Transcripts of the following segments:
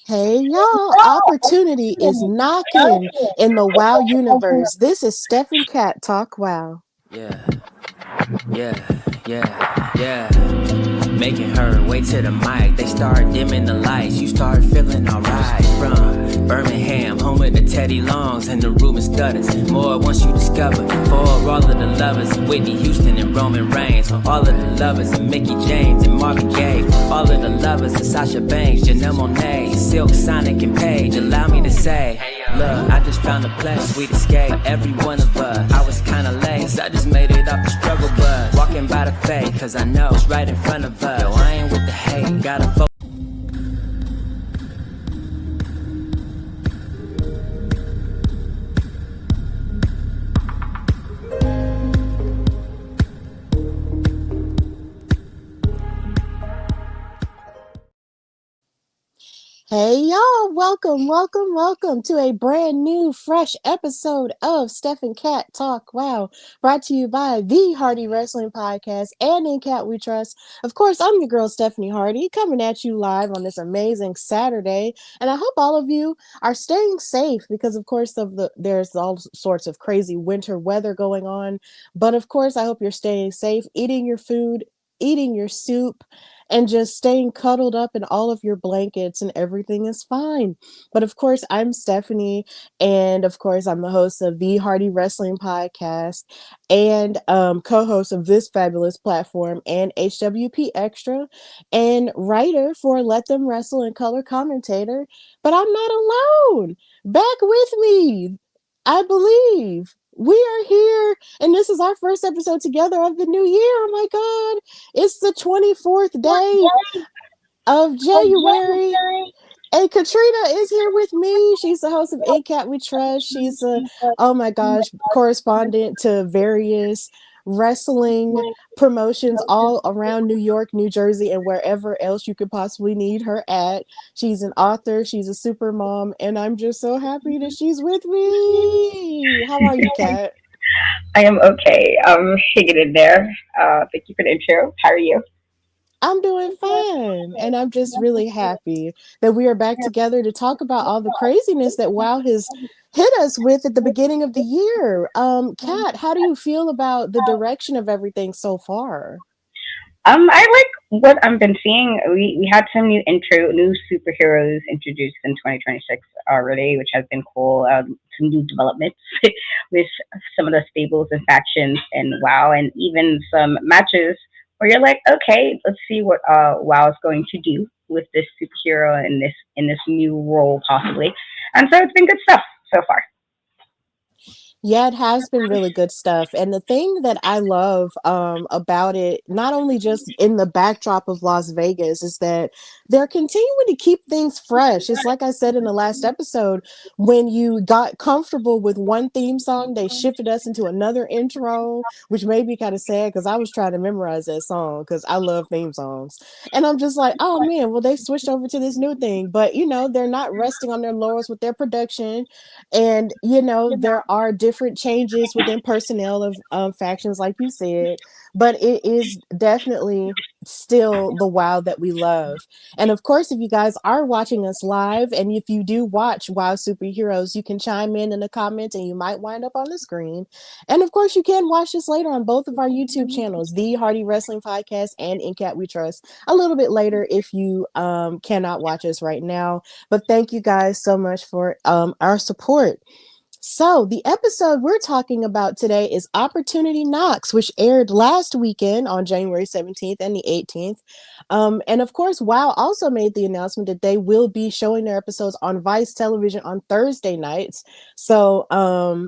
Hey y'all, opportunity is knocking in the WOW universe. This is Steph and Cat Talk WOW. Yeah, yeah. Making her way to the mic. They start dimming the lights. You start feeling alright. From Birmingham, home of the Teddy Longs and the Ruben Studders. More once you discover. For all of the lovers, Whitney Houston and Roman Reigns. For all of the lovers of Mickey James and Marvin Gaye. For all of the lovers of Sasha Banks, Janelle Monáe, Silk, Sonic, and Paige. Allow me to say, look, I just found a place, sweet escape. Every one of us, I was kinda late. I just made it off the struggle bus. Walking by the fate, cause I know it's right in front of us. Yo, I ain't with the hate, gotta focus. Hey y'all, welcome to a brand new, fresh episode of Steph and Cat Talk WOW, brought to you by the Hardy Wrestling Podcast and In Cat We Trust. Of course, I'm your girl Stephanie Hardy, coming at you live on this amazing Saturday, and I hope all of you are staying safe because, of course, there's all sorts of crazy winter weather going on. But of course, I hope you're staying safe, eating your food, eating your soup, and just staying cuddled up in all of your blankets and everything is fine. But of course, I'm Stephanie, and of course, I'm the host of the Hardy Wrestling Podcast and co-host of this fabulous platform and HWP Extra and writer for Let Them Wrestle and color commentator. But I'm not alone. Back with me, I believe. We are here, and this is our first episode together of the new year. Oh my God. It's the 24th day of January. And Katrina is here with me. She's the host of In Cat We Trust. She's a, oh my gosh, correspondent to various wrestling promotions all around New York, New Jersey, and wherever else you could possibly need her at. She's an author. She's a super mom. And I'm just so happy that she's with me. How are you, Kat? I am okay. I'm hanging in there. Thank you for the intro. How are you? I'm doing fine. And I'm just really happy that we are back together to talk about all the craziness that WoW has hit us with at the beginning of the year. Kat, how do you feel about the direction of everything so far? I like what I've been seeing. We had some new superheroes introduced in 2026 already, which has been cool. Some new developments with some of the stables and factions and WoW, and even some matches where you're like, okay, let's see what WoW is going to do with this superhero in this new role possibly. And so it's been good stuff so far. Yeah, it has been really good stuff. And the thing that I love about it, not only just in the backdrop of Las Vegas, is that they're continuing to keep things fresh. It's like I said in the last episode, when you got comfortable with one theme song, they shifted us into another intro, which made me kind of sad because I was trying to memorize that song because I love theme songs. And I'm just like, oh man, well, they switched over to this new thing. But, they're not resting on their laurels with their production. And, there are different changes within personnel of factions, like you said, but it is definitely still the WoW that we love. And of course, if you guys are watching us live, and if you do watch WoW Superheroes, you can chime in the comments and you might wind up on the screen. And of course, you can watch this later on both of our YouTube channels, The Hardy Wrestling Podcast and In Cat We Trust, a little bit later if you cannot watch us right now. But thank you guys so much for our support. So, the episode we're talking about today is Opportunity Knocks, which aired last weekend on January 17th and the 18th. And of course, WoW also made the announcement that they will be showing their episodes on Vice Television on Thursday nights. So,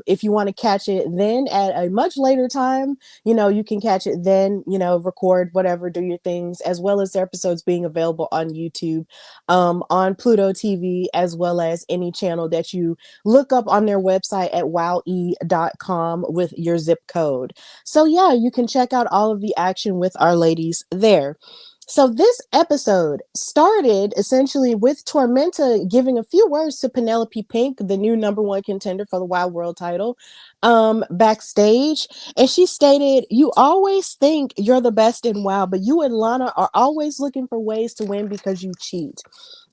if you want to catch it then at a much later time, you can catch it then, record whatever, do your things, as well as their episodes being available on YouTube, on Pluto TV, as well as any channel that you look up on their website at wowe.com with your zip code. So yeah, you can check out all of the action with our ladies there. So this episode started essentially with Tormenta giving a few words to Penelope Pink, the new number one contender for the Wild World title, backstage. And she stated, "You always think you're the best in WoW, but you and Lana are always looking for ways to win because you cheat."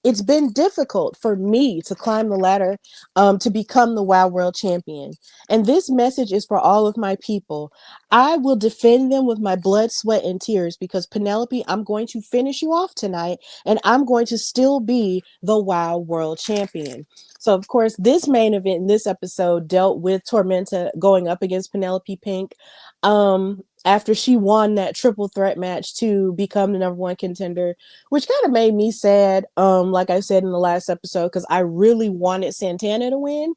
it's been difficult for me to climb the ladder to become the WoW World Champion. And this message is for all of my people. I will defend them with my blood, sweat, and tears because Penelope, I'm going to finish you off tonight and I'm going to still be the WoW World Champion. So, of course, this main event in this episode dealt with Tormenta going up against Penelope Pink. After she won that triple threat match to become the number one contender, which kind of made me sad. Like I said in the last episode, because I really wanted Santana to win.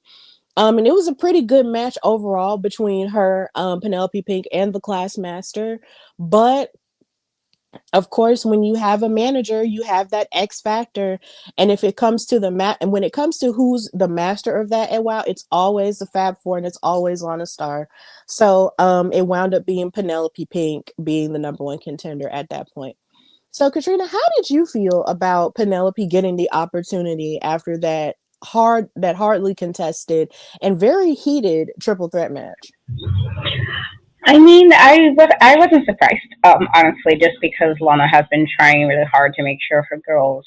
And it was a pretty good match overall between her, Penelope Pink, and the Class Master. But of course, when you have a manager, you have that X factor. And if it comes to and when it comes to who's the master of that at WoW, it's always the Fab Four and it's always Lana Star. So it wound up being Penelope Pink being the number one contender at that point. So, Katrina, how did you feel about Penelope getting the opportunity after that hardly contested and very heated triple threat match? I mean, I wasn't surprised, honestly, just because Lana has been trying really hard to make sure her girls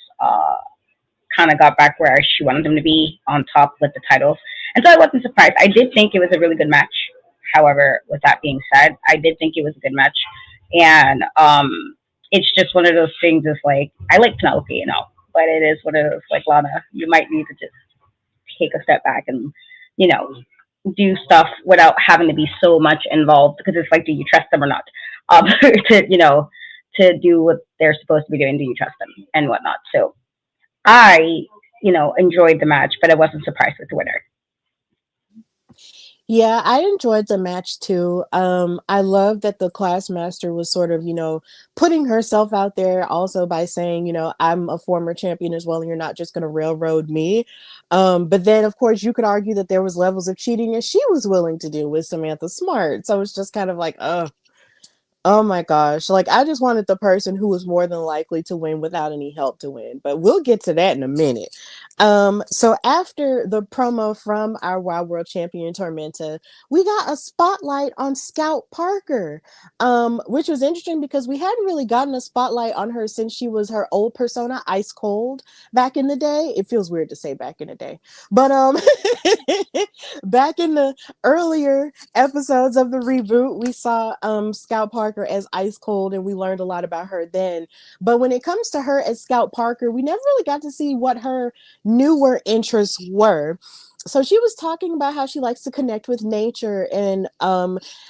kind of got back where she wanted them to be on top with the titles, and so I wasn't surprised. I did think it was a really good match. However, with that being said, I did think it was a good match, and it's just one of those things. Is like I like Penelope, but it is one of those like Lana. You might need to just take a step back and you know do stuff without having to be so much involved because it's like, do you trust them or not? To to do what they're supposed to be doing. Do you trust them and whatnot? So I enjoyed the match, but I wasn't surprised with the winner. Yeah, I enjoyed the match too. I love that the class master was sort of, putting herself out there also by saying, I'm a former champion as well, and you're not just going to railroad me. But then, of course, you could argue that there was levels of cheating as she was willing to do with Samantha Smart. So it's just kind of like, oh my gosh. Like, I just wanted the person who was more than likely to win without any help to win. But we'll get to that in a minute. So after the promo from our Wild World Champion Tormenta, we got a spotlight on Scout Parker, which was interesting because we hadn't really gotten a spotlight on her since she was her old persona, Ice Cold, back in the day. It feels weird to say back in the day. But back in the earlier episodes of the reboot, we saw Scout Parker as Ice Cold, and we learned a lot about her then. But when it comes to her as Scout Parker, we never really got to see what her newer interests were. So she was talking about how she likes to connect with nature and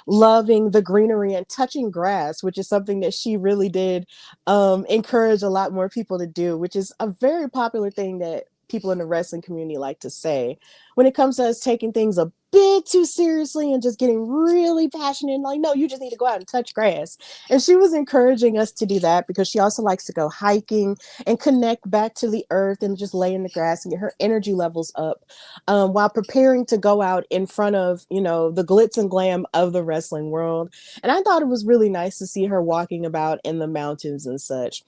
loving the greenery and touching grass, which is something that she really did encourage a lot more people to do, which is a very popular thing that people in the wrestling community like to say when it comes to us taking things a bit too seriously and just getting really passionate and like, no, you just need to go out and touch grass. And she was encouraging us to do that because she also likes to go hiking and connect back to the earth and just lay in the grass and get her energy levels up while preparing to go out in front of, the glitz and glam of the wrestling world. And I thought it was really nice to see her walking about in the mountains and such.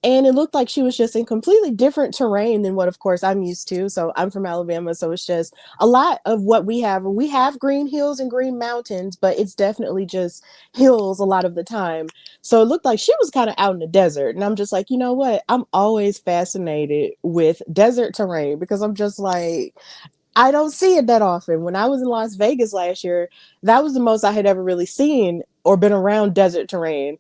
And it looked like she was just in completely different terrain than what, of course, I'm used to. So I'm from Alabama, so it's just a lot of what we have. We have green hills and green mountains, but it's definitely just hills a lot of the time. So it looked like she was kind of out in the desert. And I'm just like, you know what? I'm always fascinated with desert terrain because I'm just like, I don't see it that often. When I was in Las Vegas last year, that was the most I had ever really seen or been around desert terrain.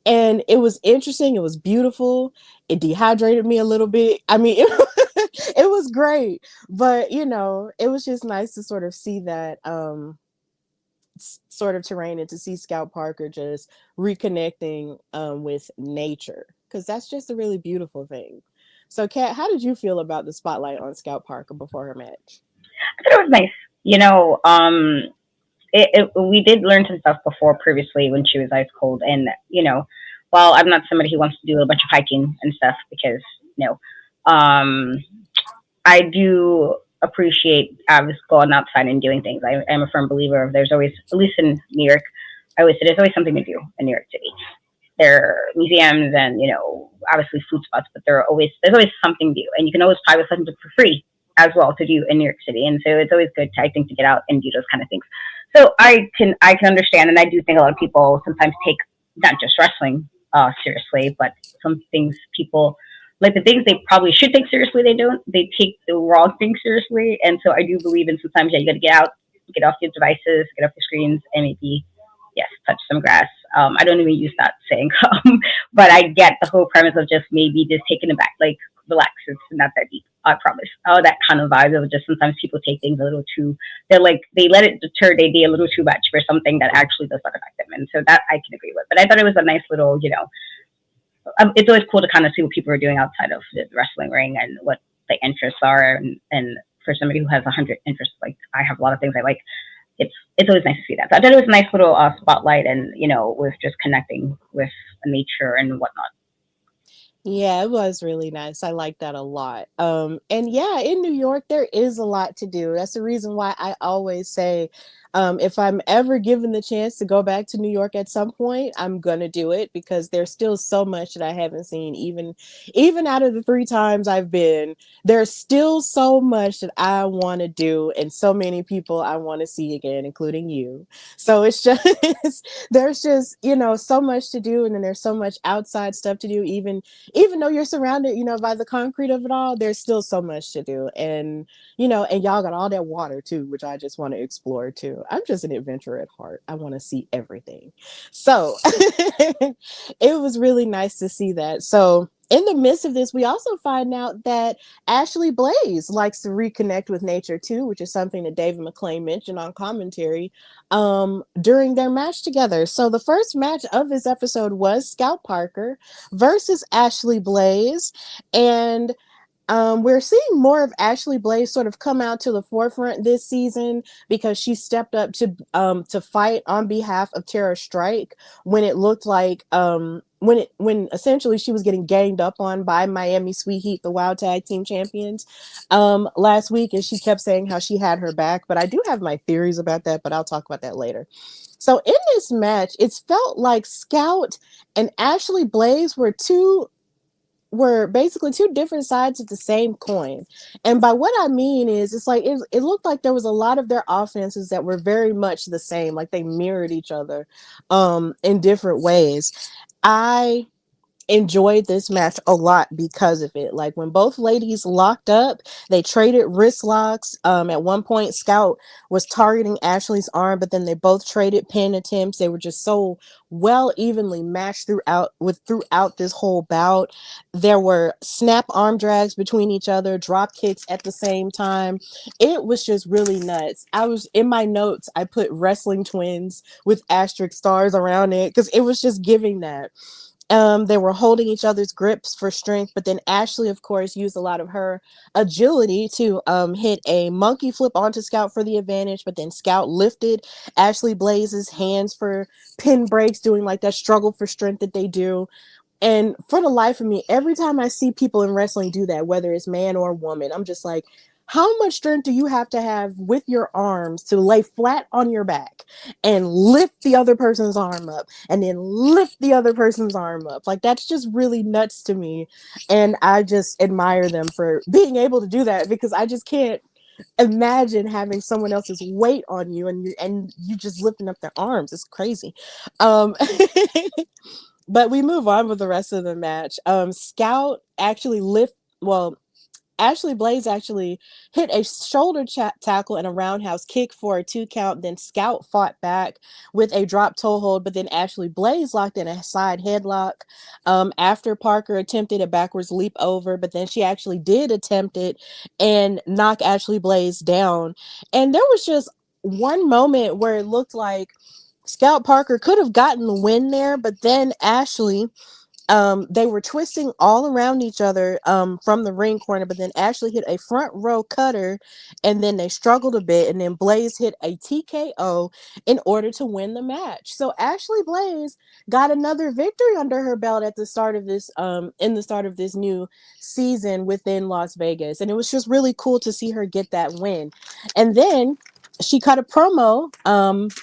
And it was interesting. It was beautiful. It dehydrated me a little bit. I mean, it was great. But, it was just nice to sort of see that sort of terrain and to see Scout Parker just reconnecting with nature because that's just a really beautiful thing. So, Kat, how did you feel about the spotlight on Scout Parker before her match? I thought it was nice. We did learn some stuff before previously when she was ice cold, and while I'm not somebody who wants to do a bunch of hiking and stuff because um, I do appreciate just going outside and doing things. I am a firm believer of there's always, at least in New York, I always say there's always something to do in New York City. There are museums and obviously food spots, but there's always something to do, and you can always find something for free as well to do in New York City. And so it's always good to, I think, to get out and do those kind of things. So I can understand, and I do think a lot of people sometimes take not just wrestling seriously, but some things people like the things they probably should take seriously, they don't. They take the wrong things seriously, and so I do believe in sometimes, yeah, you got to get out, get off your devices, get off your screens, and maybe yes, touch some grass. I don't even use that saying, but I get the whole premise of just maybe just taking it back, like relax. It's not that deep. I promise. Oh, that kind of vibe of just sometimes people take things a little too. They're like they let it deter their day a little too much for something that actually does not affect them, and so that I can agree with. But I thought it was a nice little, it's always cool to kind of see what people are doing outside of the wrestling ring and what the interests are. And for somebody who has 100 interests, like I have a lot of things I like, it's always nice to see that. So I thought it was a nice little spotlight, and with just connecting with nature and whatnot. Yeah, it was really nice. I like that a lot. And yeah, in New York, there is a lot to do. That's the reason why I always say, if I'm ever given the chance to go back to New York at some point, I'm gonna do it because there's still so much that I haven't seen. Even out of the 3 times I've been, there's still so much that I want to do, and so many people I want to see again, including you. So it's just there's just so much to do, and then there's so much outside stuff to do, even though you're surrounded, by the concrete of it all, there's still so much to do. And y'all got all that water too, which I just want to explore too. I'm just an adventurer at heart. I want to see everything. So it was really nice to see that. So in the midst of this, we also find out that Ashley Blaze likes to reconnect with nature too, which is something that David McClain mentioned on commentary during their match together. So the first match of this episode was Scout Parker versus Ashley Blaze. And we're seeing more of Ashley Blaze sort of come out to the forefront this season because she stepped up to fight on behalf of Tara Strike when it looked like when essentially she was getting ganged up on by Miami Sweet Heat, the WOW Tag Team Champions, last week, and she kept saying how she had her back. But I do have my theories about that, but I'll talk about that later. So in this match, it's felt like Scout and Ashley Blaze were basically two different sides of the same coin. And by what I mean is, it's like it looked like there was a lot of their offenses that were very much the same, like they mirrored each other in different ways. I enjoyed this match a lot because of it. Like when both ladies locked up, they traded wrist locks. At one point, Scout was targeting Ashley's arm, but then they both traded pin attempts. They were just so well evenly matched throughout this whole bout. There were snap arm drags between each other, drop kicks at the same time. It was just really nuts. I was in my notes, I put wrestling twins with asterisk stars around it because it was just giving that. They were holding each other's grips for strength, but then Ashley, of course, used a lot of her agility to hit a monkey flip onto Scout for the advantage, but then Scout lifted Ashley Blaze's hands for pin breaks, doing like that struggle for strength that they do. And for the life of me, every time I see people in wrestling do that, whether it's man or woman, I'm just like, how much strength do you have to have with your arms to lay flat on your back and lift the other person's arm up and then lift the other person's arm up? Like, that's just really nuts to me. And I just admire them for being able to do that because I just can't imagine having someone else's weight on you and you just lifting up their arms. It's crazy. Um But we move on with the rest of the match. Scout actually Ashley Blaze actually hit a shoulder tackle and a roundhouse kick for a 2 count. Then Scout fought back with a drop toe hold, but then Ashley Blaze locked in a side headlock after Parker attempted a backwards leap over, but then she actually did attempt it and knock Ashley Blaze down. And there was just one moment where it looked like Scout Parker could have gotten the win there, but then Ashley, they were twisting all around each other from the ring corner, but then Ashley hit a front row cutter, and then they struggled a bit, and then Blaze hit a TKO in order to win the match. So Ashley Blaze got another victory under her belt at the start of this in the start of this new season within Las Vegas, and it was just really cool to see her get that win. And then she cut a promo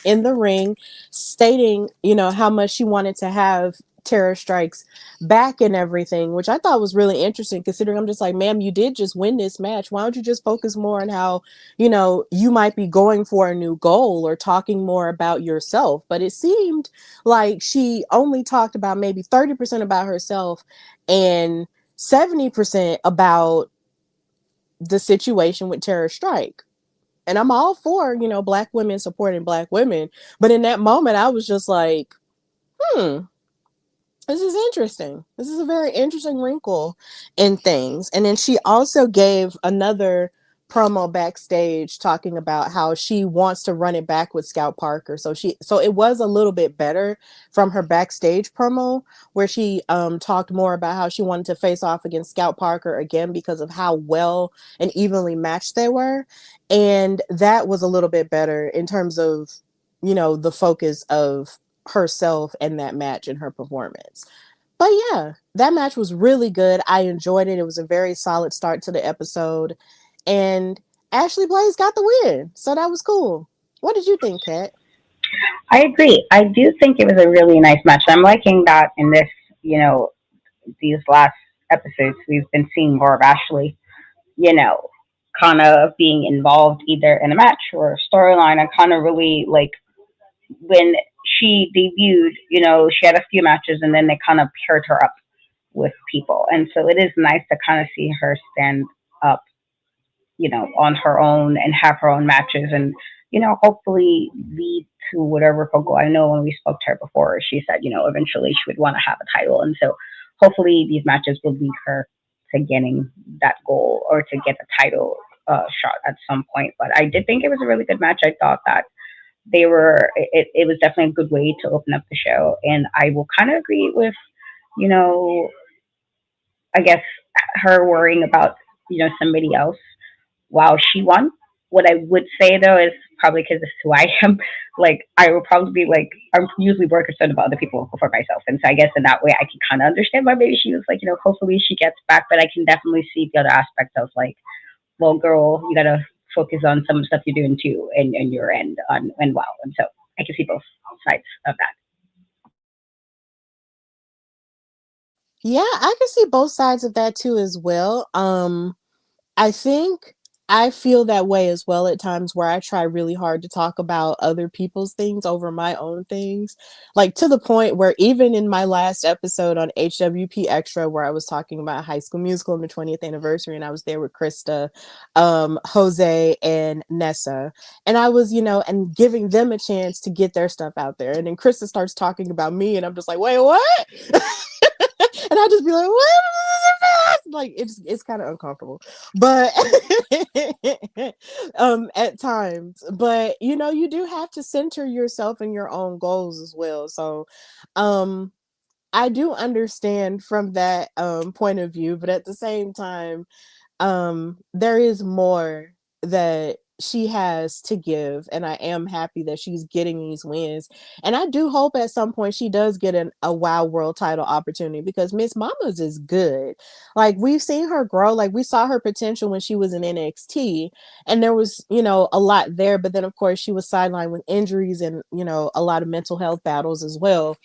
in the ring stating, how much she wanted to have Terror Strikes back and everything, which I thought was really interesting considering I'm just like, ma'am, you did just win this match. Why don't you just focus more on how, you might be going for a new goal or talking more about yourself? But it seemed like she only talked about maybe 30% about herself and 70% about the situation with Terror Strike. And I'm all for, black women supporting black women. But in that moment, I was just like, hmm, this is interesting. This is a very interesting wrinkle in things. And then she also gave another promo backstage talking about how she wants to run it back with Scout Parker. So it was a little bit better from her backstage promo where she talked more about how she wanted to face off against Scout Parker again because of how well and evenly matched they were. And that was a little bit better in terms of, the focus of herself and that match and her performance. But yeah, that match was really good. I enjoyed it. It was a very solid start to the episode. And Ashley Blaze got the win. So that was cool. What did you think, Kat? I agree. I do think it was a really nice match. I'm liking that in this, you know, these last episodes, we've been seeing more of Ashley, you know, kind of being involved either in a match or a storyline, and kind of really like when she debuted, she had a few matches and then they kind of paired her up with people. And so it is nice to kind of see her stand up, on her own and have her own matches and, hopefully lead to whatever her goal. I know when we spoke to her before, she said, eventually she would want to have a title. And so hopefully these matches will lead her to getting that goal or to get a title shot at some point. But I did think it was a really good match. I thought that it was definitely a good way to open up the show. And I will kind of agree with, you know, I guess her worrying about, somebody else while she won. What I would say though is probably because this is who I am. Like I will probably be like I'm usually more concerned about other people before myself, and so I guess in that way I can kind of understand why maybe she was like, hopefully she gets back. But I can definitely see the other aspect of like, well, girl, you gotta focus on some stuff you're doing too, and your end on and wow. And so I can see both sides of that. Yeah, I can see both sides of that too as well. I think I feel that way as well at times where I try really hard to talk about other people's things over my own things. Like to the point where even in my last episode on HWP Extra, where I was talking about High School Musical and the 20th anniversary, and I was there with Krista, Jose, and Nessa. And I was, and giving them a chance to get their stuff out there. And then Krista starts talking about me, and I'm just like, wait, what? And I just be like, what? Like it's kind of uncomfortable, but at times. But you do have to center yourself in your own goals as well. So, um, I do understand from that point of view, but at the same time, there is more that she has to give, and I am happy that she's getting these wins. And I do hope at some point she does get a WoW World title opportunity because Miss Mamas is good. Like we've seen her grow, like we saw her potential when she was in NXT, and there was, a lot there, but then of course she was sidelined with injuries and, a lot of mental health battles as well.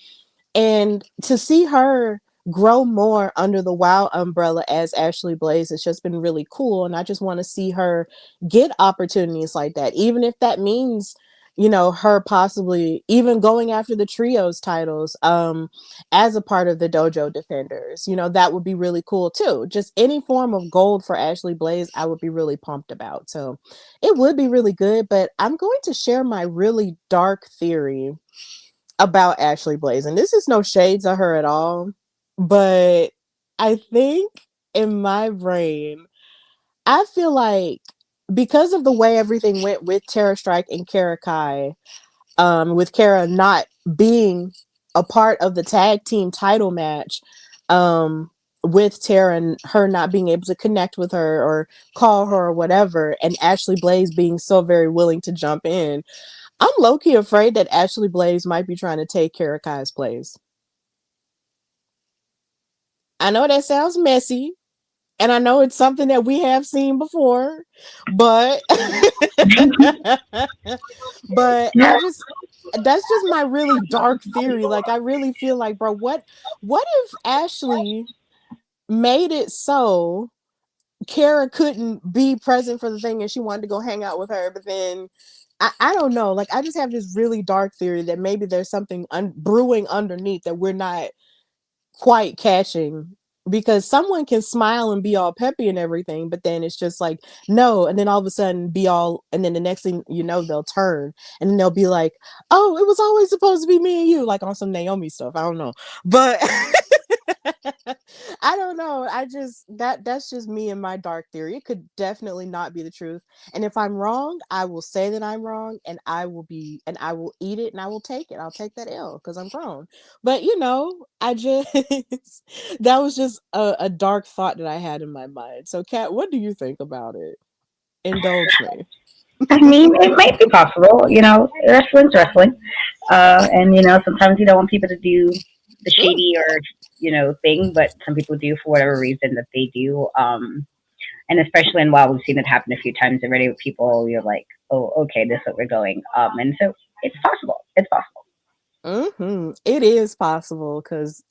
And to see her grow more under the WoW umbrella as Ashley Blaze has just been really cool. And I just want to see her get opportunities like that, even if that means, her possibly even going after the trios titles as a part of the Dojo Defenders. That would be really cool too. Just any form of gold for Ashley Blaze, I would be really pumped about. So it would be really good. But I'm going to share my really dark theory about Ashley Blaze. And this is no shades of her at all. But I think in my brain, I feel like because of the way everything went with Tara Strike and Kara Kai, with Kara not being a part of the tag team title match, with Tara and her not being able to connect with her or call her or whatever, and Ashley Blaze being so very willing to jump in, I'm low-key afraid that Ashley Blaze might be trying to take Kara Kai's place. I know that sounds messy, and I know it's something that we have seen before, but but I just that's just my really dark theory. Like I really feel like, bro, what if Ashley made it so Kara couldn't be present for the thing and she wanted to go hang out with her, but then I don't know. Like I just have this really dark theory that maybe there's something brewing underneath that we're not quite catching because someone can smile and be all peppy and everything, but then it's just like no, and then all of a sudden be all, and then the next thing you know they'll turn and then they'll be like, oh, it was always supposed to be me and you, like on some Naomi stuff. I don't know, but I don't know. I just that's just me and my dark theory. It could definitely not be the truth. And if I'm wrong, I will say that I'm wrong, and I will eat it and I will take it. I'll take that L because I'm grown. But I just that was just a dark thought that I had in my mind. So Kat, what do you think about it? Indulge me. I mean, it might be possible. Wrestling's wrestling, and sometimes you don't want people to do the Mm, shady or thing, but some people do for whatever reason that they do. And especially in WoW, we've seen it happen a few times already with people. You're like, oh, okay, this is what we're going. And so it's possible. It's possible. It is possible because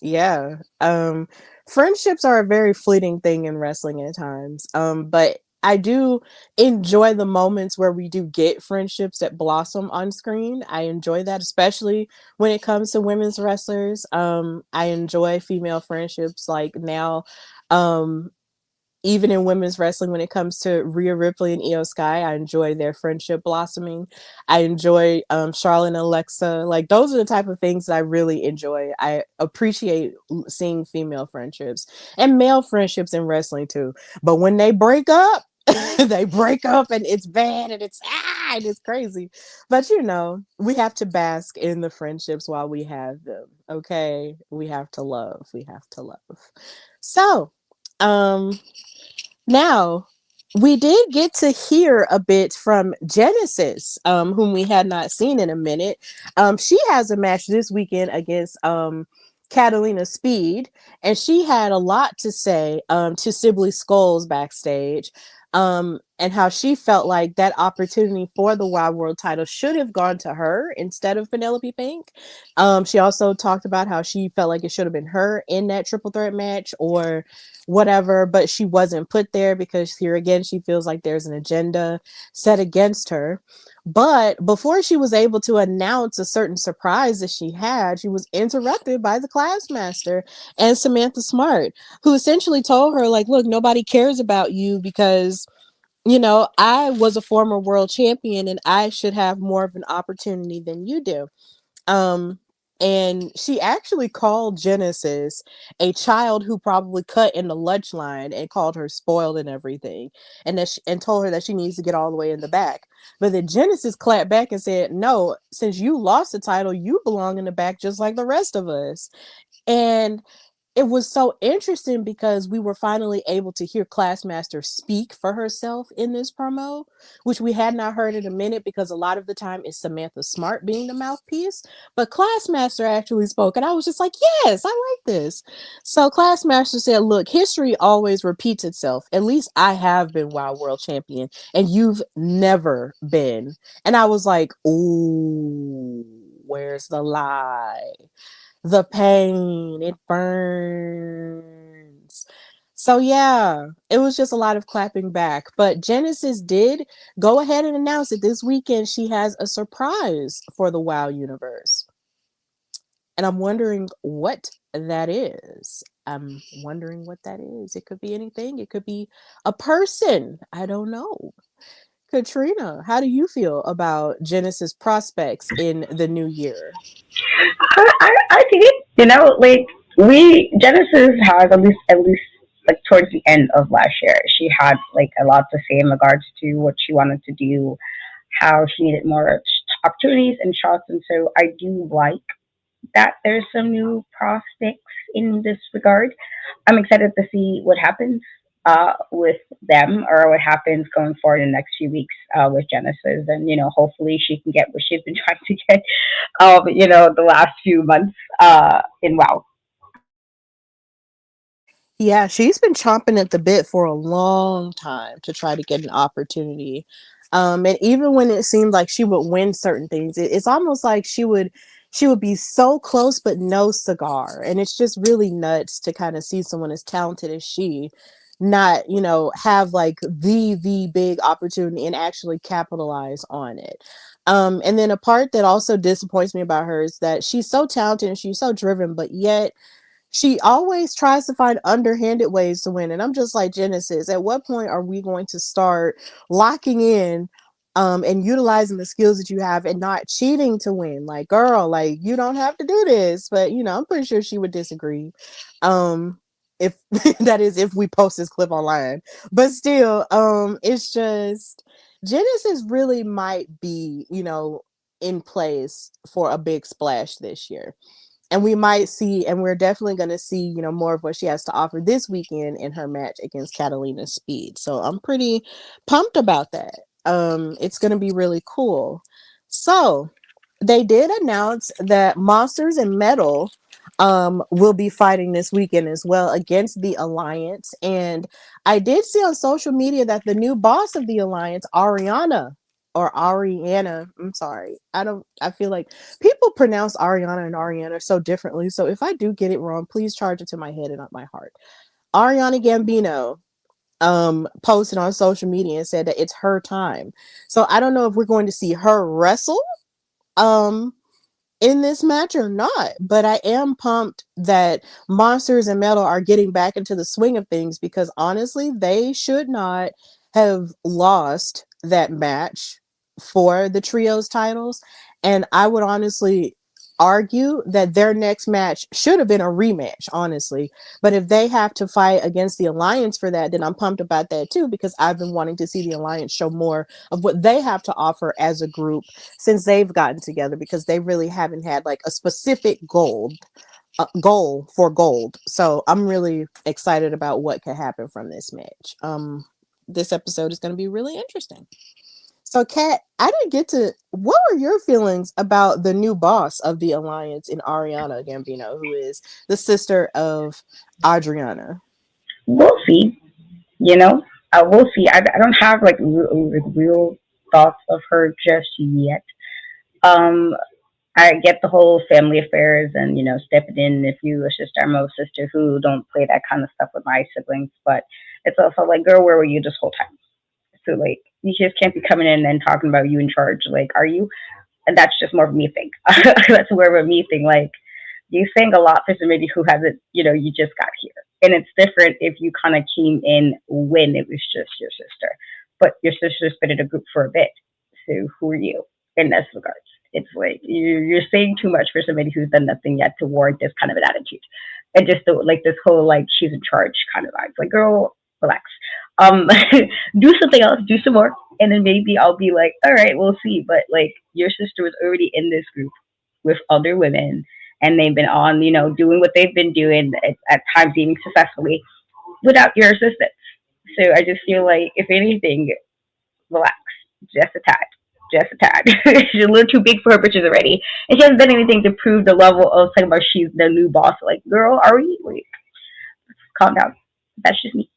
friendships are a very fleeting thing in wrestling at times. But I do enjoy the moments where we do get friendships that blossom on screen. I enjoy that, especially when it comes to women's wrestlers. I enjoy female friendships like now. Um, Even in women's wrestling, when it comes to Rhea Ripley and Io Sky, I enjoy their friendship blossoming. I enjoy Charlotte and Alexa. Like those are the type of things that I really enjoy. I appreciate seeing female friendships and male friendships in wrestling too. But when they break up, they break up and it's bad and and it's crazy. But we have to bask in the friendships while we have them. Okay, we have to love. We have to love. So, um now, we did get to hear a bit from Genesis, whom we had not seen in a minute. She has a match this weekend against Catalina Speed, and she had a lot to say to Sibley Skulls backstage. And how she felt like that opportunity for the Wild World title should have gone to her instead of Penelope Pink. She also talked about how she felt like it should have been her in that triple threat match or whatever, but she wasn't put there because here again, she feels like there's an agenda set against her. But before she was able to announce a certain surprise that she had, she was interrupted by the classmaster and Samantha Smart, who essentially told her, like, look, nobody cares about you because I was a former world champion and I should have more of an opportunity than you do. Um, and she actually called Genesis a child who probably cut in the lunch line and called her spoiled and everything, and and told her that she needs to get all the way in the back. But then Genesis clapped back and said, "No, since you lost the title, you belong in the back just like the rest of us." And it was so interesting because we were finally able to hear Classmaster speak for herself in this promo, which we had not heard in a minute because a lot of the time it's Samantha Smart being the mouthpiece. But Classmaster actually spoke, and I was just like, yes, I like this. So Classmaster said, look, history always repeats itself. At least I have been Wild World Champion, and you've never been. And I was like, ooh, where's the lie? The pain, it burns. So yeah, it was just a lot of clapping back. But Genesis did go ahead and announce that this weekend she has a surprise for the WoW universe. And I'm wondering what that is. I'm wondering what that is. It could be anything. It could be a person. I don't know. Katrina, how do you feel about Genesis prospects in the new year? I think it. Like we Genesis has at least like towards the end of last year, she had like a lot to say in regards to what she wanted to do, how she needed more opportunities and shots, and so I do like that there's some new prospects in this regard. I'm excited to see what happens with them or what happens going forward in the next few weeks with Genesis. And, hopefully she can get what she's been trying to get, the last few months in WoW. Yeah, she's been chomping at the bit for a long time to try to get an opportunity. And even when it seemed like she would win certain things, it's almost like she would be so close but no cigar. And it's just really nuts to kind of see someone as talented as she not, have like the big opportunity and actually capitalize on it. And then a part that also disappoints me about her is that she's so talented and she's so driven, but yet she always tries to find underhanded ways to win. And I'm just like, Genesis, at what point are we going to start locking in and utilizing the skills that you have and not cheating to win? Like, girl, like you don't have to do this. But you know, I'm pretty sure she would disagree. If that is if we post this clip online. But still, it's just Genesis really might be, you know, in place for a big splash this year. And we might see, and we're definitely going to see, you know, more of what she has to offer this weekend in her match against Catalina Speed. So I'm pretty pumped about that. It's going to be really cool. So they did announce that Monsters and Metal will be fighting this weekend as well against the Alliance. And I did see on social media that the new boss of the Alliance, Ariana, I'm sorry. I feel like people pronounce Ariana and Ariana so differently. So if I do get it wrong, please charge it to my head and not my heart. Ariana Gambino posted on social media and said that it's her time. So I don't know if we're going to see her wrestle um in this match or not, but I am pumped that Monsters and Metal are getting back into the swing of things, because honestly, they should not have lost that match for the trios titles. And I would honestly argue that their next match should have been a rematch, honestly. But if they have to fight against the Alliance for that, then I'm pumped about that too, because I've been wanting to see the Alliance show more of what they have to offer as a group since they've gotten together, because they really haven't had like a specific goal for gold. So I'm really excited about what could happen from this match. This episode is going to be really interesting. So, Kat, I didn't get to. What were your feelings about the new boss of the Alliance in Ariana Gambino, who is the sister of Adriana? We'll see. You know, we'll see. I don't have like real thoughts of her just yet. Um, I get the whole family affairs and stepping in if you a sister, I'm a sister who don't play that kind of stuff with my siblings. But it's also like, girl, where were you this whole time? So like, you just can't be coming in and talking about you in charge. Like, are you? And that's just more of a me thing. That's more of a me thing. Like, you saying a lot for somebody who hasn't, you just got here. And it's different if you kind of came in when it was just your sister. But your sister's been in a group for a bit. So who are you in this regards? It's like you're saying too much for somebody who's done nothing yet to warrant this kind of an attitude. And just like this whole like she's in charge kind of vibe. Like, girl, relax. Um, do something else, do some more, and then maybe I'll be like, all right, we'll see. But like your sister was already in this group with other women, and they've been on, doing what they've been doing at times even successfully without your assistance. So I just feel like, if anything, relax, just a tad. Just a tad. She's a little too big for her britches already. And she hasn't done anything to prove the level of talking about she's the new boss. Like, girl, are we? Wait, calm down. That's just me.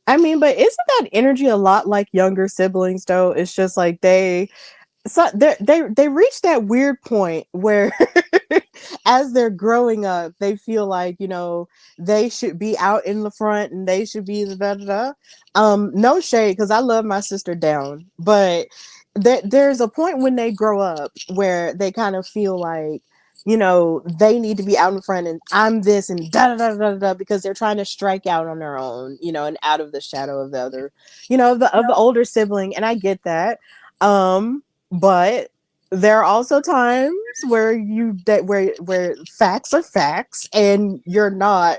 I mean, but isn't that energy a lot like younger siblings though? It's just like they reach that weird point where as they're growing up they feel like, you know, they should be out in the front and they should be the da da da. No shade, because I love my sister down, but there's a point when they grow up where they kind of feel like, you know, they need to be out in front and I'm this and da da da da da, because they're trying to strike out on their own, you know, and out of the shadow of the other, you know, of the older sibling. And I get that. But there are also times where where facts are facts and you're not,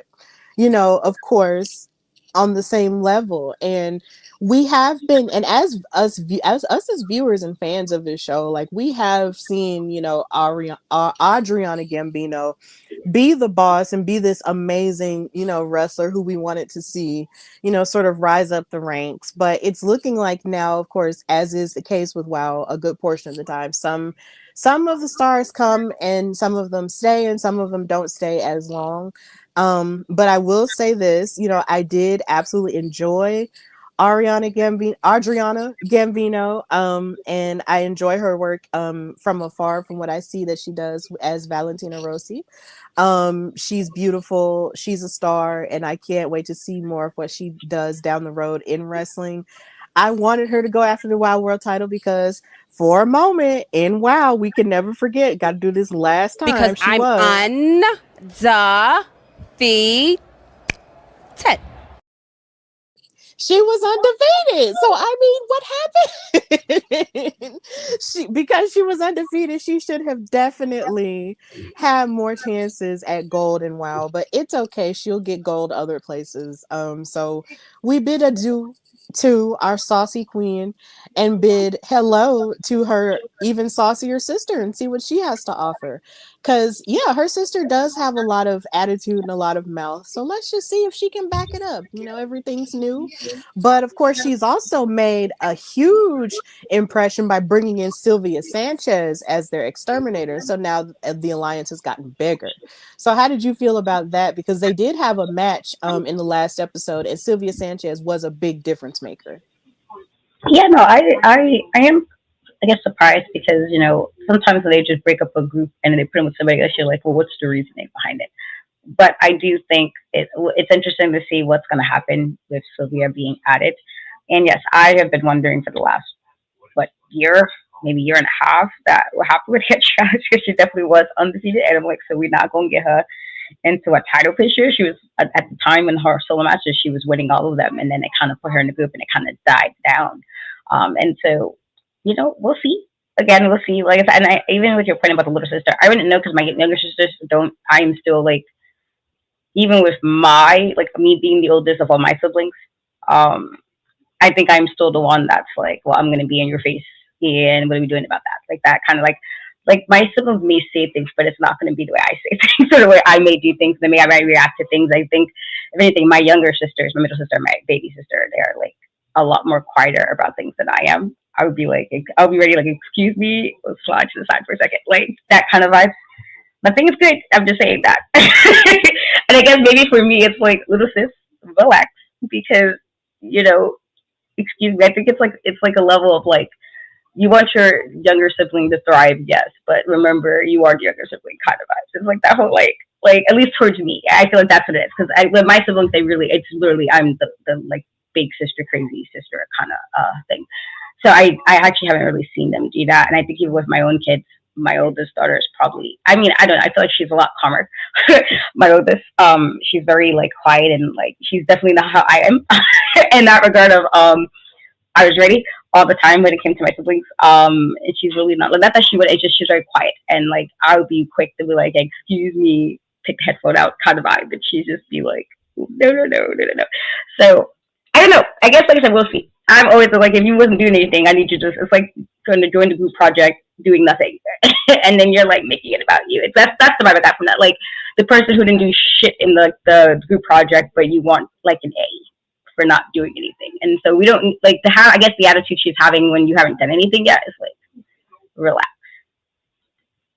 you know, of course, on the same level. And we have been, and as us as viewers and fans of this show, like we have seen, you know, Adriana Gambino be the boss and be this amazing, you know, wrestler who we wanted to see, you know, sort of rise up the ranks. But it's looking like now, of course, as is the case with WoW, a good portion of the time, some of the stars come and some of them stay and some of them don't stay as long. But I will say this, you know, I did absolutely enjoy Adriana Gambino, and I enjoy her work from afar, from what I see that she does as Valentina Rossi. She's beautiful, she's a star, and I can't wait to see more of what she does down the road in wrestling. I wanted her to go after the WoW World title because for a moment in WoW, we can never forget. Got to do this last Because time. She I'm was. undefeated. She was undefeated. So I mean, what happened? Because she was undefeated, she should have definitely had more chances at gold and WoW. But it's okay. She'll get gold other places. So we bid adieu to our saucy queen and bid hello to her even saucier sister and see what she has to offer. Cause yeah, her sister does have a lot of attitude and a lot of mouth. So let's just see if she can back it up. You know, everything's new. But of course, she's also made a huge impression by bringing in Sylvia Sanchez as their exterminator. So now the alliance has gotten bigger. So how did you feel about that? Because they did have a match in the last episode, and Sylvia Sanchez was a big difference maker. Yeah, no, I am, I guess, surprised because sometimes they just break up a group and then they put them with somebody else. You're like, well, what's the reasoning behind it? But I do think it's interesting to see what's going to happen with Sylvia being added. And yes, I have been wondering for the last year, maybe year and a half, that what happened with her because she definitely was undefeated. And I'm like, so we're not going to get her into a title picture. She was at the time in her solo matches, she was winning all of them, and then it kind of put her in the group, and it kind of died down. And so, we'll see. Again, we'll see. Like I said, and even with your point about the little sister, I wouldn't know because my younger sisters don't. I'm still like, even with my like me being the oldest of all my siblings, um, I think I'm still the one that's like, well, I'm gonna be in your face, and what are we doing about that? Like that kind of like my siblings may say things, but it's not gonna be the way I say things or the way I may do things, the way I might react to things. I think if anything, my younger sisters, my middle sister, my baby sister, they're like a lot more quieter about things than I am. I would be like, I'll be ready, like, excuse me, let's slide to the side for a second, like that kind of vibe. I think it's good. I'm just saying that. And I guess maybe for me, it's like, little sis, relax, because you know, excuse me. I think it's like a level of like you want your younger sibling to thrive, yes, but remember you are the younger sibling kind of vibes. It's like that whole like at least towards me, I feel like that's what it is because with my siblings, they really it's literally I'm the like big sister, crazy sister kind of thing. So I actually haven't really seen them do that, and I think even with my own kids, my oldest daughter is probably. I mean, I don't know. I feel like she's a lot calmer. My oldest, she's very like quiet and like she's definitely not how I am in that regard of I was ready all the time when it came to my siblings. And she's really not like not that she would. It's just she's very quiet and like I would be quick to be like, excuse me, take the headphone out, kind of vibe, but she'd just be like, no, no, no, no, no, no. So I don't know. I guess like I said, we'll see. I'm always like, if you wasn't doing anything, I need you to just. It's like going to join the group project, doing nothing, and then you're like making it about you. That's the vibe I got from that. Like the person who didn't do shit in the group project, but you want like an A for not doing anything. And so we don't like to have. I guess the attitude she's having when you haven't done anything yet is like, relax.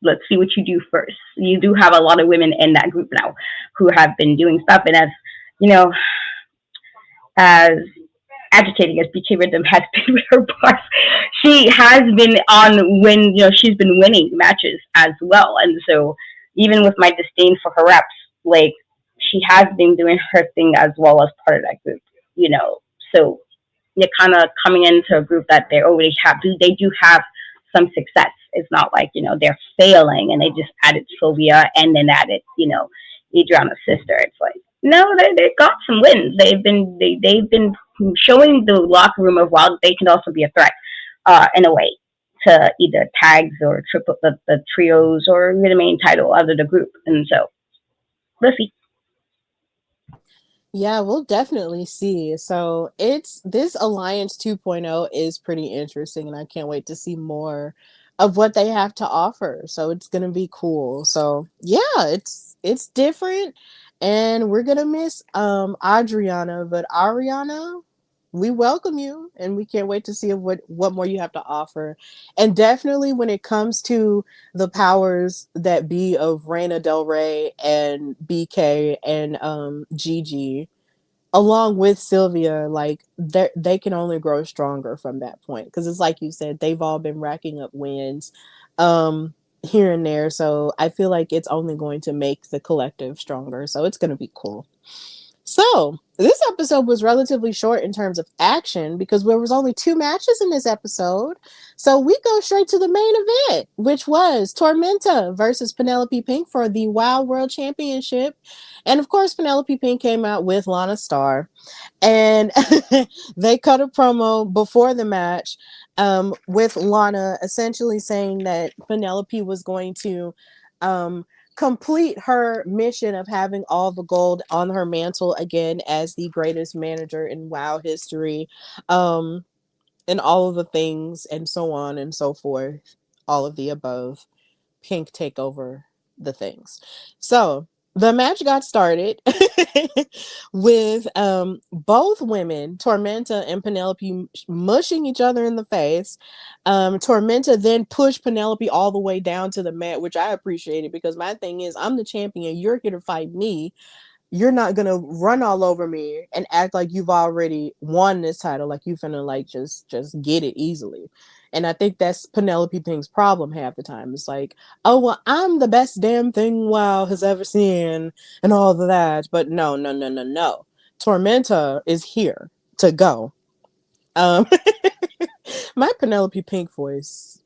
Let's see what you do first. You do have a lot of women in that group now who have been doing stuff, and as you know, as agitating as BK Rhythm has been with her bars, she has been on when she's been winning matches as well. And so even with my disdain for her reps, like she has been doing her thing as well as part of that group. So you're kind of coming into a group that they already have. They do have some success. It's not like they're failing and they just added Sylvia and then added Adriana's sister. It's like no, they've got some wins. They've been showing the locker room of WoW they can also be a threat in a way to either tags or triple the trios or the main title out of the group. And so we'll see. Yeah, we'll definitely see. So it's this Alliance 2.0 is pretty interesting, and I can't wait to see more of what they have to offer. So it's gonna be cool. So yeah, it's different, and we're gonna miss Adriana, but Ariana, we welcome you, and we can't wait to see what more you have to offer. And definitely when it comes to the powers that be of Reina Del Rey and BK and Gigi, along with Sylvia, like they can only grow stronger from that point because it's like you said, they've all been racking up wins here and there. So I feel like it's only going to make the collective stronger. So it's going to be cool. So, this episode was relatively short in terms of action because there was only 2 matches in this episode. So, we go straight to the main event, which was Tormenta versus Penelope Pink for the WOW World Championship. And of course, Penelope Pink came out with Lana Star. And they cut a promo before the match with Lana essentially saying that Penelope was going to um, complete her mission of having all the gold on her mantle again as the greatest manager in WoW history, and all of the things and so on and so forth, all of the above. Pink take over the things. So the match got started with both women, Tormenta and Penelope, mushing each other in the face. Tormenta then pushed Penelope all the way down to the mat, which I appreciated because my thing is, I'm the champion. You're here to fight me. You're not gonna run all over me and act like you've already won this title, like you finna like just get it easily. And I think that's Penelope Pink's problem half the time. It's like, oh well, I'm the best damn thing WoW has ever seen and all of that. But no, no, no, no, no. Tormenta is here to go. Um my Penelope Pink voice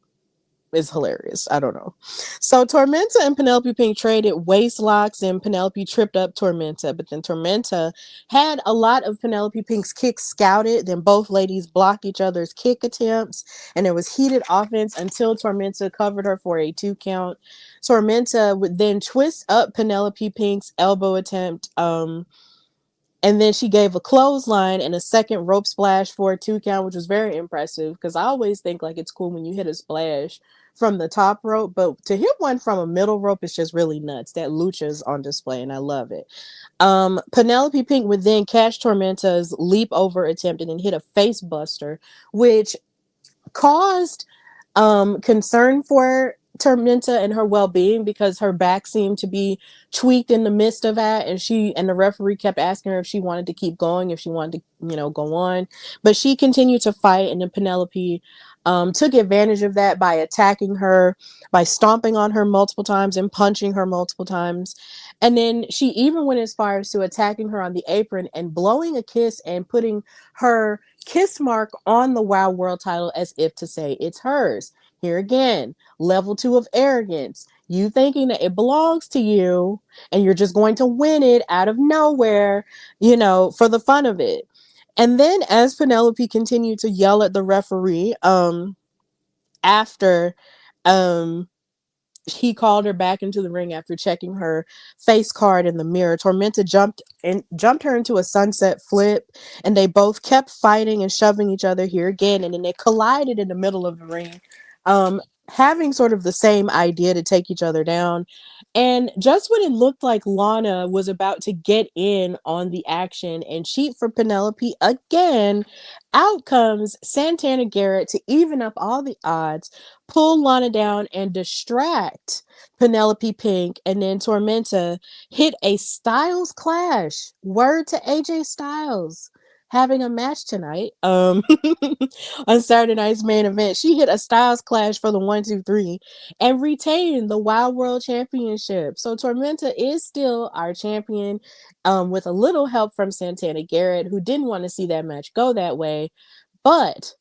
is hilarious. I don't know. So Tormenta and Penelope Pink traded waist locks and Penelope tripped up Tormenta, but then Tormenta had a lot of Penelope Pink's kicks scouted. Then both ladies blocked each other's kick attempts and there was heated offense until Tormenta covered her for a 2 count. Tormenta would then twist up Penelope Pink's elbow attempt. And then she gave a clothesline and a second rope splash for a 2 count, which was very impressive because I always think like it's cool when you hit a splash from the top rope, but to hit one from a middle rope is just really nuts. That lucha's on display and I love it. Penelope Pink would then catch Tormenta's leap over attempt and then hit a face buster, which caused concern for Tormenta and her well-being because her back seemed to be tweaked in the midst of that, and the referee kept asking her if she wanted to keep going, if she wanted to, go on, but she continued to fight, and then Penelope took advantage of that by attacking her, by stomping on her multiple times and punching her multiple times, and then she even went as far as to attacking her on the apron and blowing a kiss and putting her kiss mark on the WoW World title as if to say it's hers. Here again, level 2 of arrogance. You thinking that it belongs to you and you're just going to win it out of nowhere, for the fun of it. And then as Penelope continued to yell at the referee, after um he called her back into the ring after checking her face card in the mirror. Tormenta jumped her into a sunset flip, and they both kept fighting and shoving each other here again, and then they collided in the middle of the ring, having sort of the same idea to take each other down. And just when it looked like Lana was about to get in on the action and cheat for Penelope again, out comes Santana Garrett to even up all the odds, pull Lana down and distract Penelope Pink, and then Tormenta hit a Styles clash. Word to AJ Styles having a match tonight. On Saturday night's main event, she hit a Styles clash for the 1, 2, 3 and retained the WoW World Championship. So Tormenta is still our champion, with a little help from Santana Garrett, who didn't want to see that match go that way. But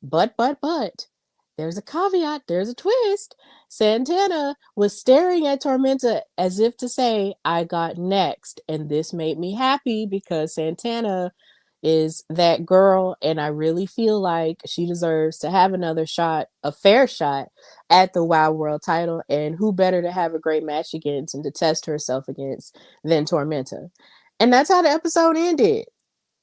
there's a caveat, there's a twist. Santana was staring at Tormenta as if to say, I got next. And this made me happy because Santana is that girl, and I really feel like she deserves to have another shot, a fair shot at the WoW World title. And who better to have a great match against and to test herself against than Tormenta? And that's how the episode ended.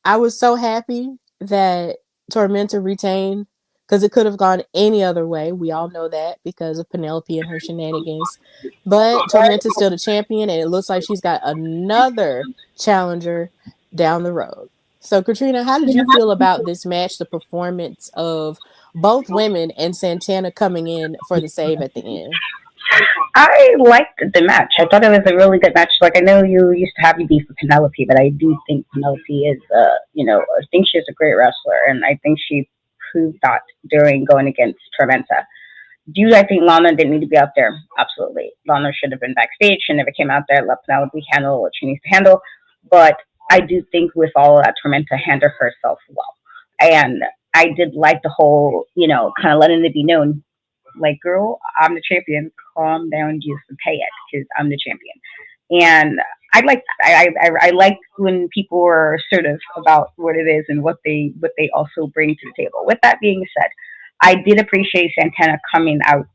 I was so happy that Tormenta retained because it could have gone any other way. We all know that because of Penelope and her shenanigans. But Tormenta's still the champion, and it looks like she's got another challenger down the road. So, Katrina, how did you feel about this match, the performance of both women and Santana coming in for the save at the end? I liked the match. I thought it was a really good match. Like, I know you used to have me beef with Penelope, but I do think Penelope is, I think she's a great wrestler, and I think she proved that during going against Tormenta. Do I think Lana didn't need to be out there? Absolutely. Lana should have been backstage. She never came out there. Let Penelope handle what she needs to handle. But I do think with all of that, Tormenta handled herself well, and I did like the whole, kind of letting it be known, like, girl, I'm the champion. Calm down, just pay it because I'm the champion. And I like that. I like when people are assertive about what it is and what they also bring to the table. With that being said, I did appreciate Santana coming out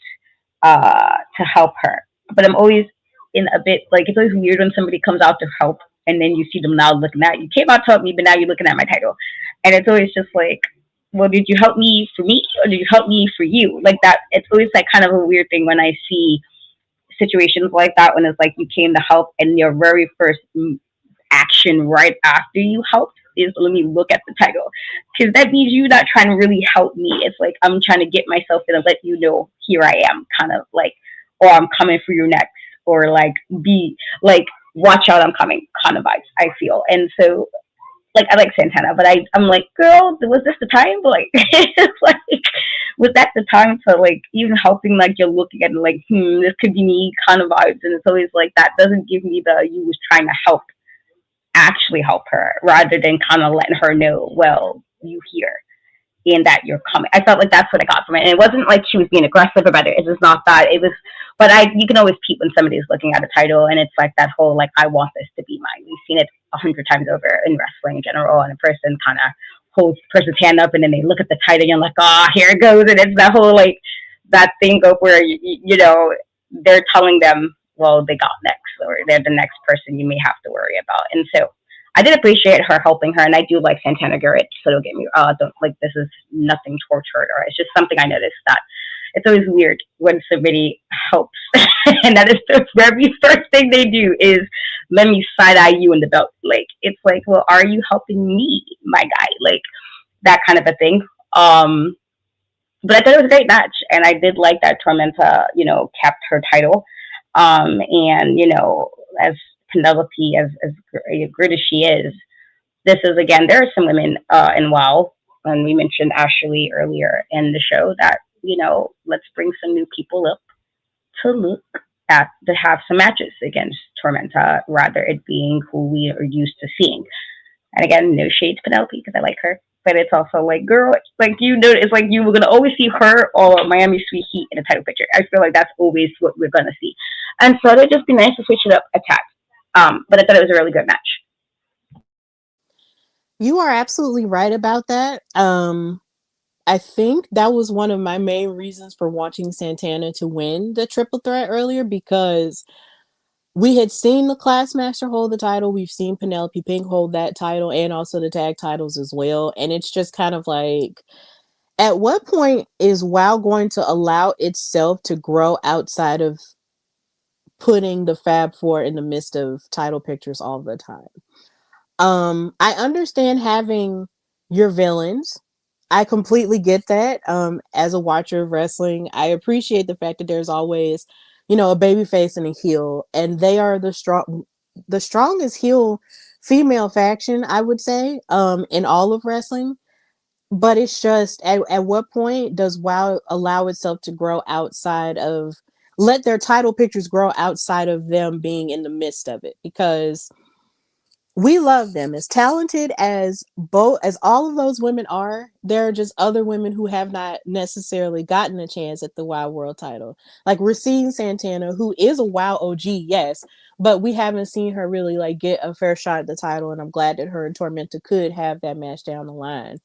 to help her, but I'm always in a bit like it's always weird when somebody comes out to help and then you see them now looking at you came out to help me, but now you're looking at my title, and it's always just like, well, did you help me for me or did you help me for you? Like that, it's always like kind of a weird thing when I see situations like that when it's like you came to help and your very first action right after you helped is let me look at the title because that means you're not trying to really help me. It's like I'm trying to get myself in and let you know here I am, kind of like, or I'm coming for you next, or like be like watch out I'm coming kind of vibes I feel. And so like I like Santana, but I'm like, girl, was this the time? Like, it's like, was that the time to like even helping? Like you're looking at it like, this could be me kind of vibes, and it's always like that doesn't give me the you was trying to help, actually help her, rather than kind of letting her know, well, you here and that you're coming. I felt like that's what I got from it. And it wasn't like she was being aggressive about it. It's just not that. It was, but you can always peep when somebody's looking at a title, and it's like that whole like, I want this to be mine. We've seen it 100 times over in wrestling in general, and a person kind of holds the person's hand up, and then they look at the title, and you're like, oh, here it goes, and it's that whole like that thing of where they're telling them, well, they got next, or they're the next person you may have to worry about. And so I did appreciate her helping her, and I do like Santana Garrett. So don't get me, don't like this is nothing tortured, or it's just something I noticed that it's always weird when somebody helps, and that is the very first thing they do is let me side eye you in the belt. Like it's like, well, are you helping me, my guy? Like that kind of a thing. But I thought it was a great match, and I did like that Tormenta, kept her title. And as Penelope, as great as she is, this is again. There are some women in WoW, and we mentioned Ashley earlier in the show that let's bring some new people up to look at to have some matches against Tormenta, rather it being who we are used to seeing. And again, no shade to Penelope because I like her, but it's also like, girl, like it's like you were gonna always see her or Miami Sweet Heat in a title picture. I feel like that's always what we're gonna see, and so it'd just be nice to switch it up a tad. But I thought it was a really good match. You are absolutely right about that. I think that was one of my main reasons for wanting Santana to win the triple threat earlier, because we had seen the Classmaster hold the title. We've seen Penelope Pink hold that title and also the tag titles as well. And it's just kind of like, at what point is WoW going to allow itself to grow outside of putting the Fab Four in the midst of title pictures all the time? I understand having your villains. I completely get that. As a watcher of wrestling, I appreciate the fact that there's always, a baby face and a heel, and they are the strongest heel female faction, I would say, in all of wrestling. But it's just at what point does WoW allow itself to grow outside of let their title pictures grow outside of them being in the midst of it? Because we love them. As talented as both as all of those women are, there are just other women who have not necessarily gotten a chance at the WoW World title. Like we're seeing Santana, who is a WoW OG, yes, but we haven't seen her really like get a fair shot at the title, and I'm glad that her and Tormenta could have that match down the line.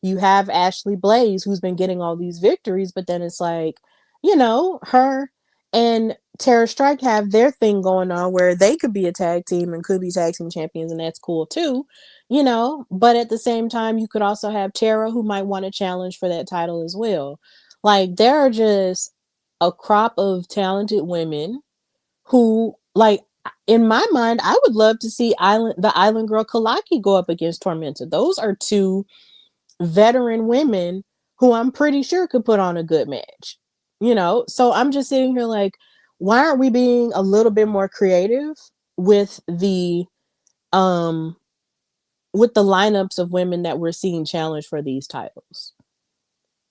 You have Ashley Blaze, who's been getting all these victories, but then it's like, her and Terra Strike have their thing going on where they could be a tag team and could be tag team champions, and that's cool too, But at the same time, you could also have Terra, who might want to challenge for that title as well. Like there are just a crop of talented women who, like, in my mind, I would love to see the Island Girl Kalaki go up against Tormenta. Those are two veteran women who I'm pretty sure could put on a good match. So I'm just sitting here like, why aren't we being a little bit more creative with um the lineups of women that we're seeing challenge for these titles?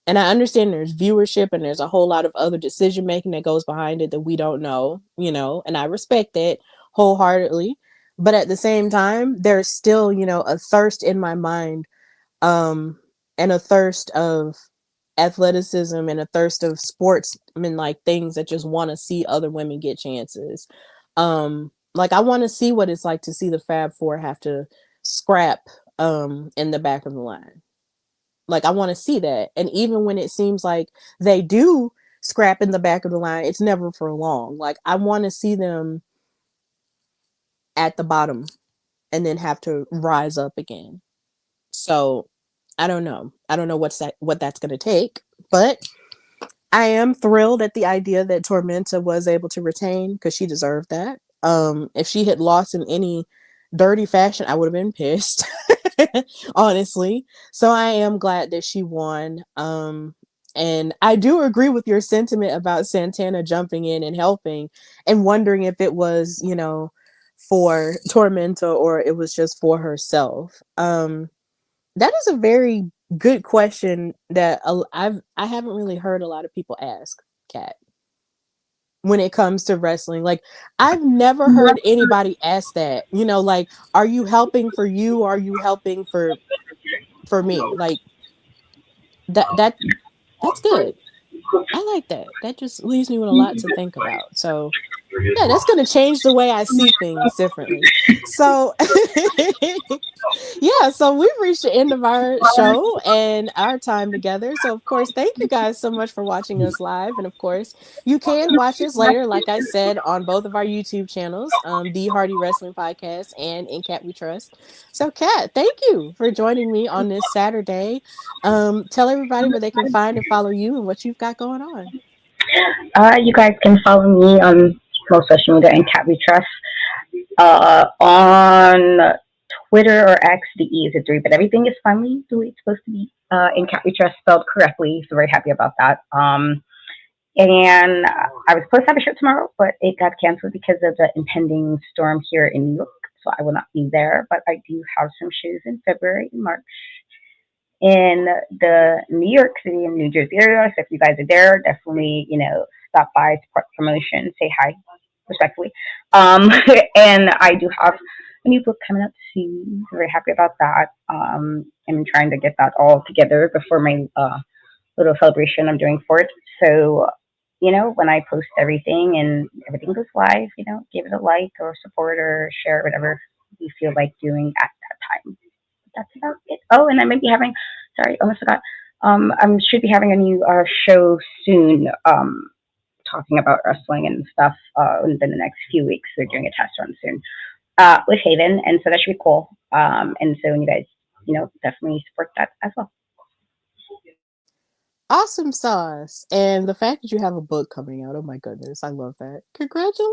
And I understand there's viewership and there's a whole lot of other decision making that goes behind it that we don't know, and I respect that wholeheartedly. But at the same time, there's still, a thirst in my mind, um, and a thirst of athleticism and a thirst of sportsmen like things that just want to see other women get chances. Like I want to see what it's like to see the Fab Four have to scrap in the back of the line. Like I want to see that. And even when it seems like they do scrap in the back of the line, it's never for long. Like I want to see them at the bottom and then have to rise up again. So I don't know. I don't know what that's going to take, but I am thrilled at the idea that Tormenta was able to retain because she deserved that. If she had lost in any dirty fashion, I would have been pissed, honestly. So I am glad that she won. And I do agree with your sentiment about Santana jumping in and helping and wondering if it was, for Tormenta or it was just for herself. That is a very good question that I haven't really heard a lot of people ask, Kat, when it comes to wrestling. Like I've never heard anybody ask that. Like, are you helping for you? Or are you helping for me? Like that that's good. I like that. That just leaves me with a lot to think about. So yeah, that's going to change the way I see things differently. So yeah, so we've reached the end of our show and our time together. So, of course, thank you guys so much for watching us live. And of course, you can watch us later, like I said, on both of our YouTube channels, The Hardy Wrestling Podcast and In Cat We Trust. So, Kat, thank you for joining me on this Saturday. Tell everybody where they can find and follow you and what you've got going on. You guys can follow me on most social media and Cat We Trust. On Twitter or X, the E is a 3, but everything is finally the way it's supposed to be. In Cat We Trust spelled correctly, so very happy about that. And I was supposed to have a show tomorrow, but it got canceled because of the impending storm here in New York, so I will not be there. But I do have some shows in February and March in the New York City and New Jersey area. So if you guys are there, definitely, stop by, support promotion, say hi respectfully. And I do have a new book coming up soon. So very happy about that. I'm trying to get that all together before my little celebration I'm doing for it. So, when I post everything and everything goes live, give it a like or support or share whatever you feel like doing at that time. That's about it. Oh, and I might be having, sorry, almost forgot. I should be having a new show soon, talking about wrestling and stuff within the next few weeks. They're doing a test run soon with Haven, and so that should be cool. And so you guys, definitely support that as well. Awesome sauce. And the fact that you have a book coming out, oh my goodness, I love that. Congratulations.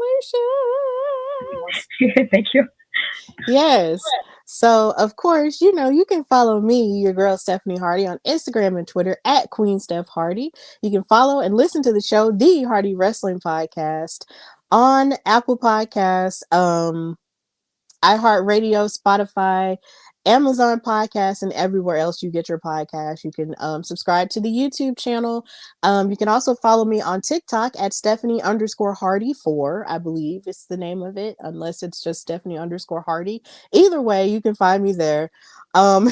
Thank you. Yes. So, of course, you can follow me, your girl Stephanie Hardy, on Instagram and Twitter at Queen Steph Hardy. You can follow and listen to the show, The Hardy Wrestling Podcast, on Apple Podcasts, iHeartRadio, Spotify, Amazon Podcasts, and everywhere else you get your podcast. You can subscribe to the YouTube channel. You can also follow me on TikTok at Stephanie_Hardy4, I believe it's the name of it, unless it's just Stephanie_Hardy. Either way, you can find me there. Um,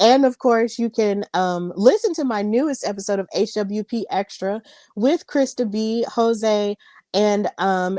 and of course, you can listen to my newest episode of HWP Extra with Krista B, Jose, and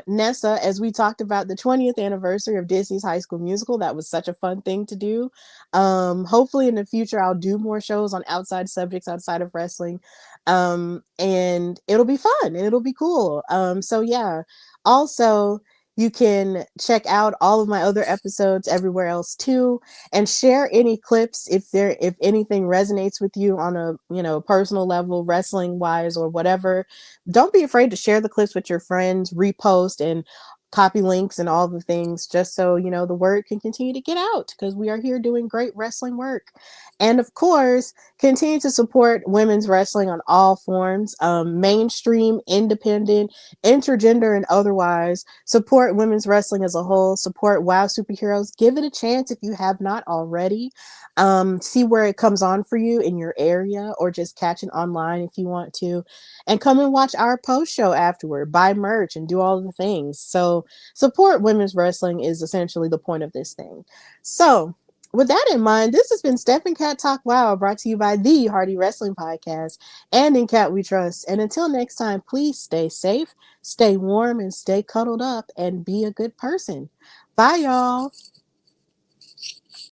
Nessa, as we talked about the 20th anniversary of Disney's High School Musical. That was such a fun thing to do. Hopefully in the future, I'll do more shows on outside subjects outside of wrestling. And it'll be fun and it'll be cool. So yeah. Also, you can check out all of my other episodes everywhere else too, and share any clips if anything resonates with you on a personal level, wrestling wise or whatever. Don't be afraid to share the clips with your friends, repost and copy links and all the things, just so the word can continue to get out, because we are here doing great wrestling work. And of course, continue to support women's wrestling on all forms, mainstream, independent, intergender, and otherwise. Support women's wrestling as a whole. Support WOW Superheroes. Give it a chance if you have not already. See where it comes on for you in your area, or just catch it online if you want to, and come and watch our post show afterward, buy merch and do all the things. So So support women's wrestling is essentially the point of this thing. So with that in mind, this has been Steph and Cat Talk Wow, brought to you by the Hardy Wrestling Podcast and In Cat We Trust. And until next time, please stay safe, stay warm, and stay cuddled up, and be a good person. Bye, y'all.